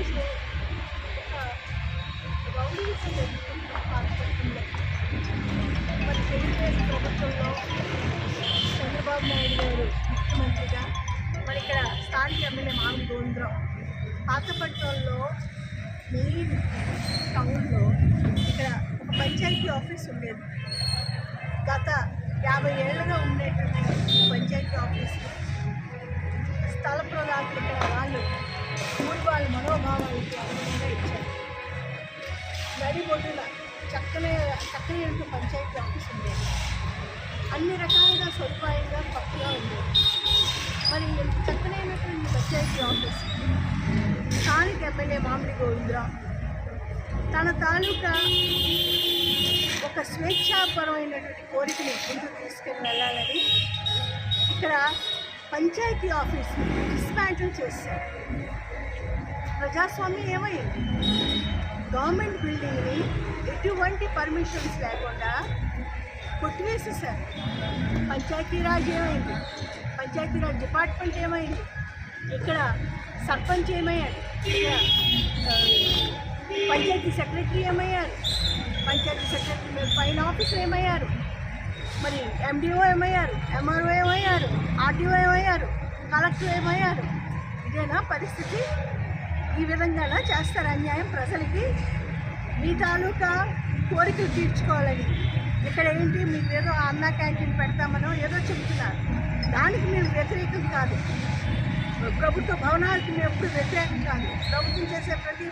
ఈరోజు ఒక రౌడీయిజం ఎదుర్కొంటున్న పాతపట్నంలో మరి తెలుగుదేశం ప్రభుత్వంలో చంద్రబాబు నాయుడు గారు ముఖ్యమంత్రిగా మరి ఇక్కడ స్థానిక ఎమ్మెల్యే మామిడి గోవిందరావు పాతపట్నంలో మెయిన్ టౌన్లో ఇక్కడ ఒక పంచాయతీ ఆఫీస్ ఉండేది. గత 50 ఏళ్ళగా ఉండేటువంటి పంచాయతీ ఆఫీస్ స్థల ప్రదాతలు ఇక్కడ వాళ్ళు ఊరి వాళ్ళ మనోభావాలకి అనుగుణంగా ఇచ్చారు. నడిబొడ్డున చక్కని పంచాయతీ ఆఫీస్ ఉండేది. అన్ని రకాలుగా సదుపాయంగా పక్కగా ఉండేది. మరి చక్కనైనటువంటి పంచాయతీ ఆఫీస్ స్థానిక ఎమ్మెల్యే మామిడి గోవిందరావు తన తాలూకా ఒక స్వేచ్ఛాపరమైనటువంటి కోరికని ముందుకు తీసుకుని వెళ్ళాలని ఇక్కడ పంచాయతీ ఆఫీస్ డిస్మాంటిల్ చేశారు. ప్రజాస్వామ్యం ఏమైంది? గవర్నమెంట్ బిల్డింగ్ని ఎటువంటి పర్మిషన్స్ లేకుండా కొట్టివేసేసారు. పంచాయతీరాజ్ ఏమైంది? పంచాయతీరాజ్ డిపార్ట్మెంట్ ఏమైంది? ఇక్కడ సర్పంచ్ ఏమయ్యాడు? ఇక్కడ పంచాయతీ సెక్రటరీ ఏమయ్యారు? పంచాయతీ సెక్రటరీ పైన ఆఫీసర్ ఏమయ్యారు? మరి ఎండిఓ ఏమయ్యారు? ఎంఆర్ఓ ఏమయ్యారు? ఆర్టీఓ ఏమయ్యారు? కలెక్టర్ ఏమయ్యారు? ఇదేనా పరిస్థితి? ఈ విధంగా చేస్తారు అన్యాయం ప్రజలకి. మీ తాలూకా కోరికలు తీర్చుకోవాలని ఇక్కడ ఏంటి మీకు ఏదో అన్నా క్యాంటీన్ పెడతామనో ఏదో చెబుతున్నారు. దానికి మేము వ్యతిరేకం కాదు. ప్రభుత్వ భవనాలకు మేము ఎప్పుడు వ్యతిరేకం కాదు. ప్రభుత్వం చేసే ప్రతి